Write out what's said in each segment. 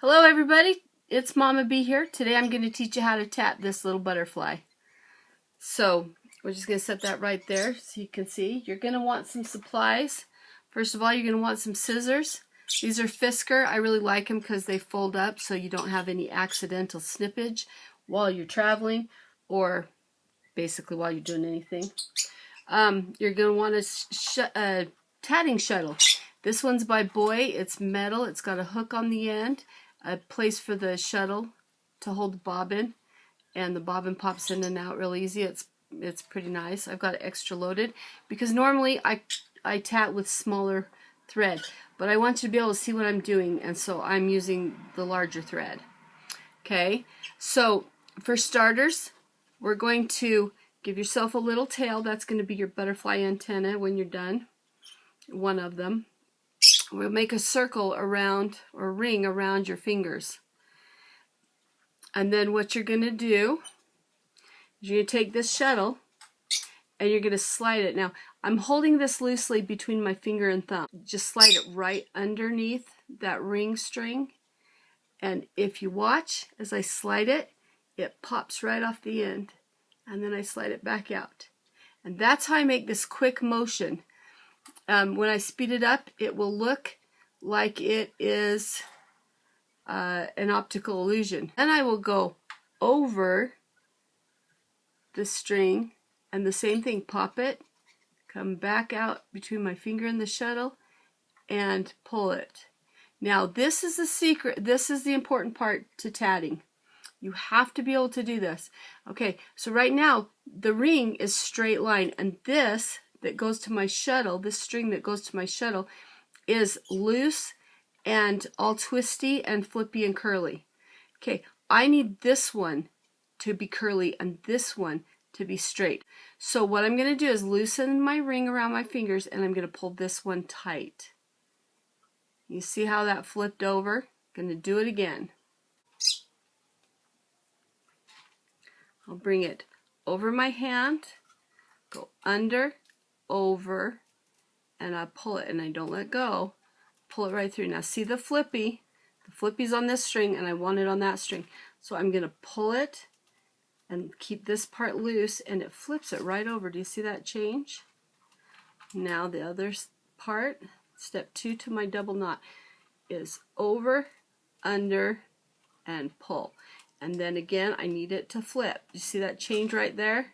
Hello everybody, it's Mama B here. Today I'm going to teach you how to tat this little butterfly. So we're just going to set that right there so you can see. You're going to want some supplies. First of all, you're going to want some scissors. These are Fisker. I really like them because they fold up so you don't have any accidental snippage while you're traveling or basically while you're doing anything. You're going to want a tatting shuttle. This one's by Boy. It's metal. It's got a hook on the end, a place for the shuttle to hold the bobbin, and the bobbin pops in and out real easy. It's pretty nice. I've got it extra loaded because normally I tat with smaller thread, but I want you to be able to see what I'm doing, and so I'm using the larger thread. Okay, so for starters, we're going to give yourself a little tail. That's going to be your butterfly antenna when you're done, one of them. We'll make a circle around or ring around your fingers. And then what you're going to do is you're going to take this shuttle and you're going to slide it. Now, I'm holding this loosely between my finger and thumb. Just slide it right underneath that ring string. And if you watch, as I slide it, it pops right off the end. And then I slide it back out. And that's how I make this quick motion. When I speed it up, it will look like it is an optical illusion. Then I will go over the string and the same thing, pop it, come back out between my finger and the shuttle, and pull it. Now this is the secret, this is the important part to tatting. You have to be able to do this. Okay, so right now the ring is straight line, and this that goes to my shuttle, this string that goes to my shuttle, is loose and all twisty and flippy and curly. Okay, I need this one to be curly and this one to be straight. So what I'm going to do is loosen my ring around my fingers, and I'm going to pull this one tight. You see how that flipped over? I'm going to do it again. I'll bring it over my hand, go under, over, and I pull it, and I don't let go. Pull it right through. Now see the flippy? The flippy's on this string, and I want it on that string. So I'm going to pull it and keep this part loose, and it flips it right over. Do you see that change? Now the other part, step 2 to my double knot, is over, under, and pull. And then again, I need it to flip. You see that change right there?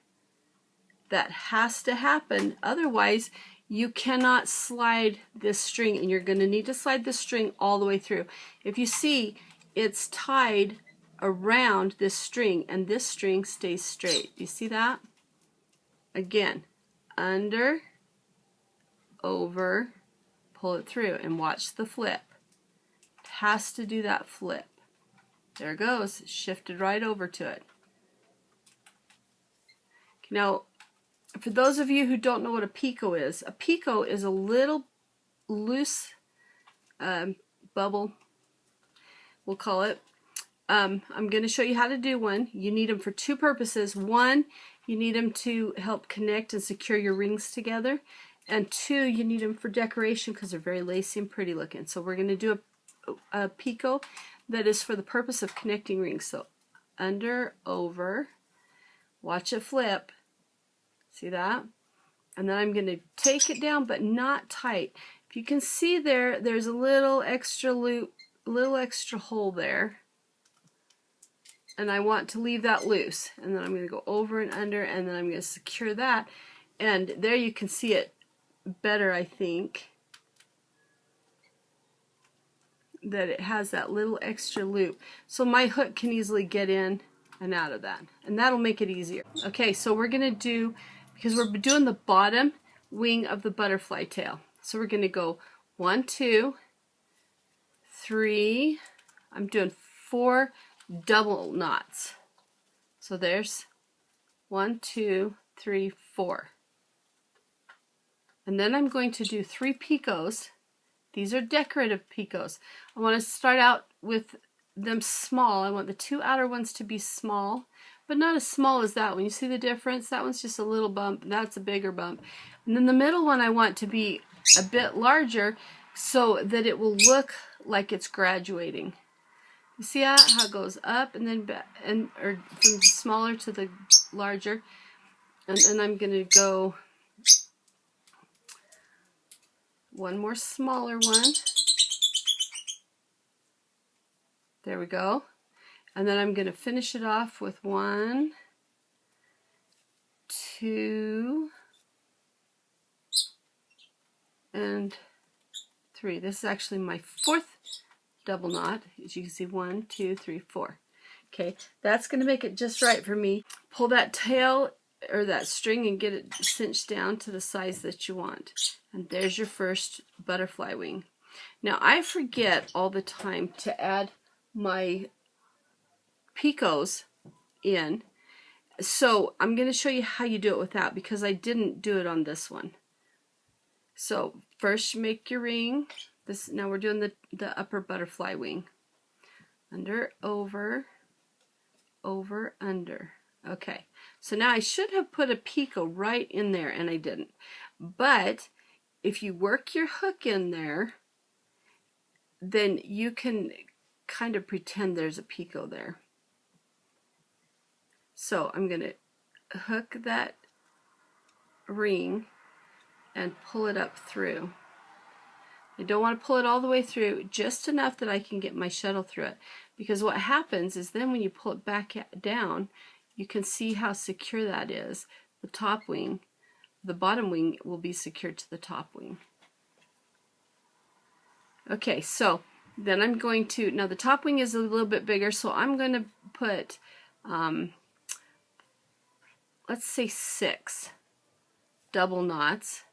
That has to happen, otherwise you cannot slide this string, and you're going to need to slide this string all the way through. If you see, it's tied around this string, and this string stays straight. You see that? Again, under, over, pull it through, and watch the flip. It has to do that flip. There it goes, shifted right over to it. Now, for those of you who don't know what a Picot is a little loose bubble, we'll call it. I'm going to show you how to do one. You need them for 2 purposes. 1, you need them to help connect and secure your rings together. And 2, you need them for decoration because they're very lacy and pretty looking. So we're going to do a Picot that is for the purpose of connecting rings. So under, over, watch it flip. See that? And then I'm going to take it down, but not tight. If you can see there, there's a little extra loop, a little extra hole there. And I want to leave that loose. And then I'm going to go over and under, and then I'm going to secure that. And there you can see it better, I think, that it has that little extra loop. So my hook can easily get in and out of that. And that'll make it easier. Okay, so we're going to do, because we're doing the bottom wing of the butterfly tail. So we're going to go 1, 2, 3, I'm doing 4 double knots. So there's 1, 2, 3, 4. And then I'm going to do 3 picots. These are decorative picots. I want to start out with them small. I want the 2 outer ones to be small, but not as small as that one. You see the difference? That one's just a little bump, that's a bigger bump. And then the middle one I want to be a bit larger so that it will look like it's graduating. You see how it goes up and then back, or from smaller to the larger. And then I'm going to go one more smaller one. There we go. And then I'm going to finish it off with 1, 2, and 3. This is actually my 4th double knot. As you can see, 1, 2, 3, 4. Okay, that's going to make it just right for me. Pull that tail or that string and get it cinched down to the size that you want. And there's your first butterfly wing. Now I forget all the time to add my picots in. So I'm going to show you how you do it with that because I didn't do it on this one. So first you make your ring. Now we're doing the upper butterfly wing. Under, over, over, under. Okay, so now I should have put a picot right in there and I didn't. But if you work your hook in there, then you can kind of pretend there's a picot there. So I'm going to hook that ring and pull it up through. I don't want to pull it all the way through, just enough that I can get my shuttle through it. Because what happens is then when you pull it back down, you can see how secure that is. The top wing, the bottom wing will be secured to the top wing. Okay, so then I'm going to, now the top wing is a little bit bigger, so I'm going to put, let's say 6 double knots.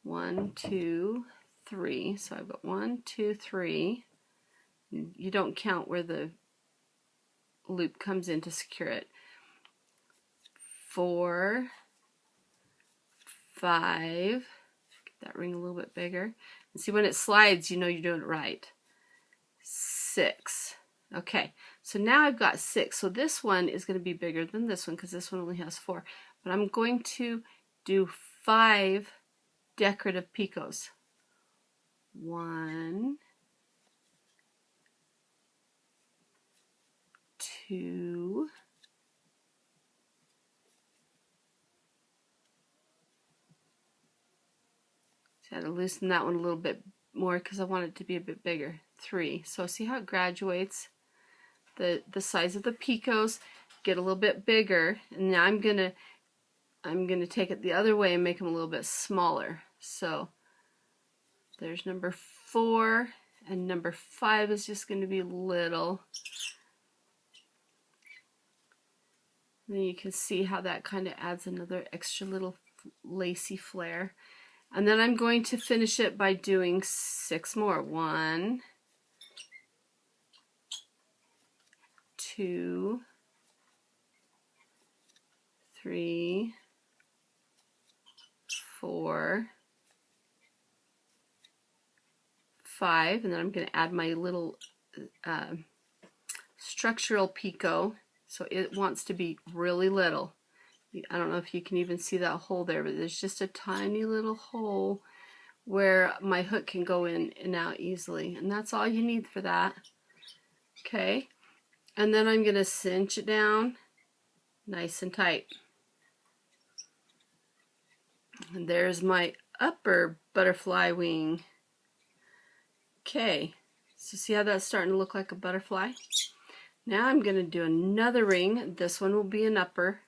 1, 2, 3. So I've got 1, 2, 3. You don't count where the loop comes in to secure it. 4, 5. Get that ring a little bit bigger. And see, when it slides, you know you're doing it right. 6. Okay, so now I've got 6. So this one is going to be bigger than this one because this one only has 4. But I'm going to do 5 decorative picots. 1, 2, 'I had to loosen that one a little bit more because I want it to be a bit bigger. 3. So see how it graduates? The size of the picots get a little bit bigger, and now I'm gonna take it the other way and make them a little bit smaller. So there's number 4, and number 5 is just going to be little. And then you can see how that kind of adds another extra little lacy flare. And then I'm going to finish it by doing 6 more. 1, 2, 3, 4, 5, and then I'm going to add my little structural picot. So it wants to be really little. I don't know if you can even see that hole there, but there's just a tiny little hole where my hook can go in and out easily. And that's all you need for that. Okay. And then I'm going to cinch it down nice and tight. And there's my upper butterfly wing. Okay. So see how that's starting to look like a butterfly? Now I'm going to do another ring. This one will be an upper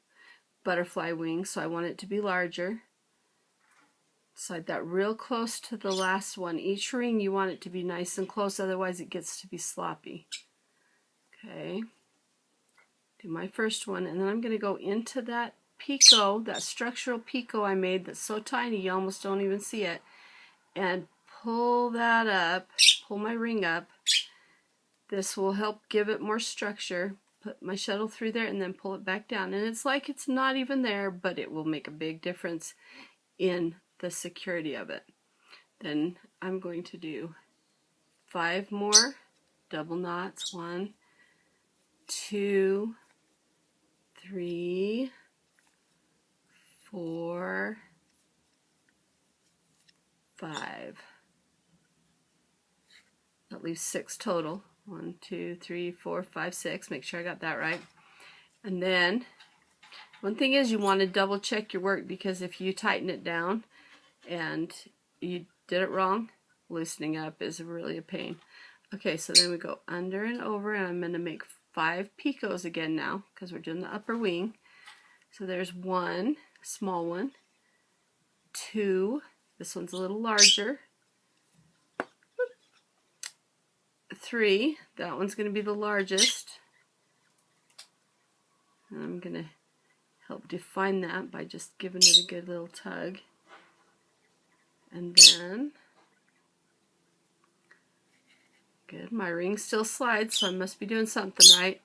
butterfly wing, so I want it to be larger. Slide that real close to the last one. Each ring you want it to be nice and close, otherwise it gets to be sloppy. Okay. Do my first one, and then I'm going to go into that picot, that structural picot I made that's so tiny you almost don't even see it, and pull that up, pull my ring up. This will help give it more structure. Put my shuttle through there and then pull it back down. And it's like it's not even there, but it will make a big difference in the security of it. Then I'm going to do 5 more double knots. 1, 2, 3, 4, 5. That leaves 6 total. 1, 2, 3, 4, 5, 6. Make sure I got that right. And then one thing is you want to double check your work, because if you tighten it down and you did it wrong, loosening up is really a pain. Okay, so then we go under and over, and I'm going to make 5 picots again now because we're doing the upper wing. So there's 1 small one, 2, this one's a little larger, 3, that one's going to be the largest, and I'm going to help define that by just giving it a good little tug. And then, good, my ring still slides, so I must be doing something right.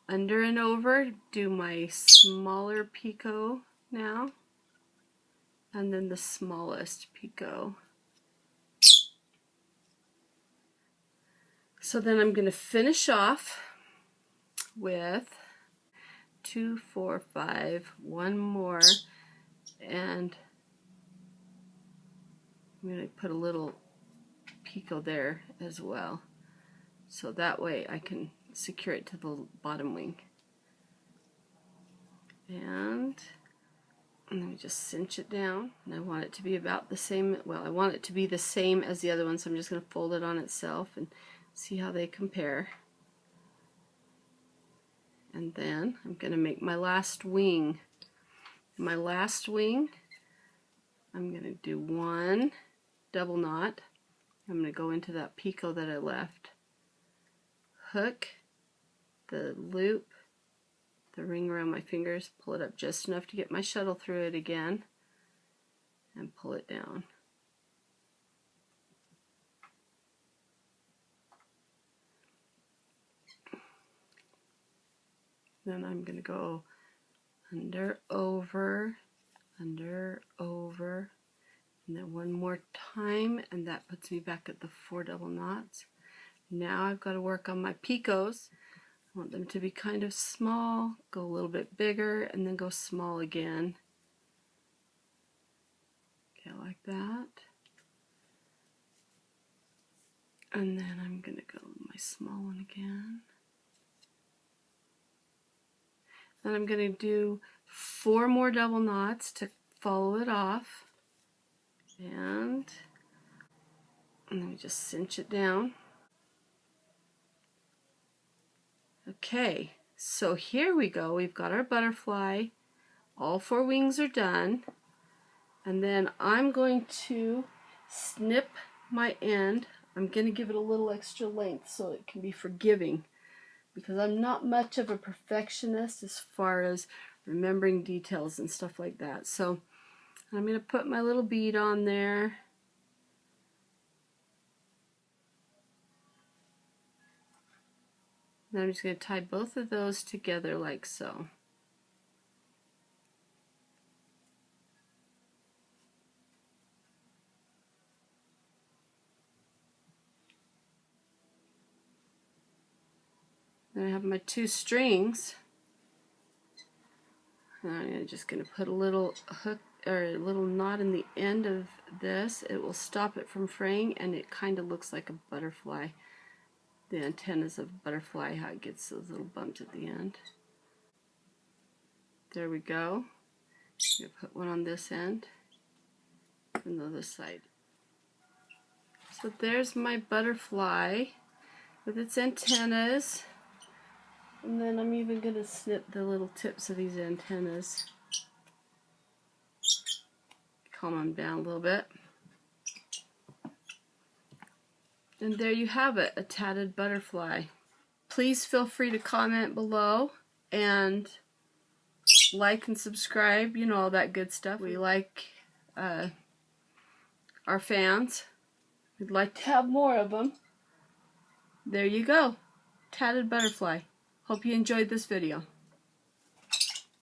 Under and over, do my smaller picot now, and then the smallest picot. So then I'm going to finish off with 2, 4, 5, 1 more, and I'm going to put a little picot there as well, so that way I can secure it to the bottom wing. And let me just cinch it down, and I want it to be about the same, well, I want it to be the same as the other one, so I'm just going to fold it on itself and see how they compare. And then I'm going to make my last wing. My last wing, I'm going to do 1 double knot. I'm going to go into that picot that I left, hook the loop, the ring around my fingers, pull it up just enough to get my shuttle through it again, and pull it down. Then I'm going to go under, over, and then 1 more time, and that puts me back at the 4 double knots. Now I've got to work on my picots. I want them to be kind of small, go a little bit bigger, and then go small again. Okay, like that. And then I'm going to go my small one again. Then I'm going to do 4 more double knots to follow it off. And let me just cinch it down. Okay, so here we go. We've got our butterfly. All 4 wings are done. And then I'm going to snip my end. I'm going to give it a little extra length so it can be forgiving, because I'm not much of a perfectionist as far as remembering details and stuff like that. So I'm going to put my little bead on there. Then I'm just going to tie both of those together like so. Then I have my 2 strings. And I'm just going to put a little hook or a little knot in the end of this. It will stop it from fraying, and it kind of looks like a butterfly. The antennas of a butterfly, how it gets those little bumps at the end. There we go. I'm going to put one on this end and the other side. So there's my butterfly with its antennas. And then I'm even going to snip the little tips of these antennas. Calm them down a little bit. And there you have it, a tatted butterfly. Please feel free to comment below and like and subscribe, you know, all that good stuff. We like our fans. We'd like to have more of them. There you go, tatted butterfly. Hope you enjoyed this video.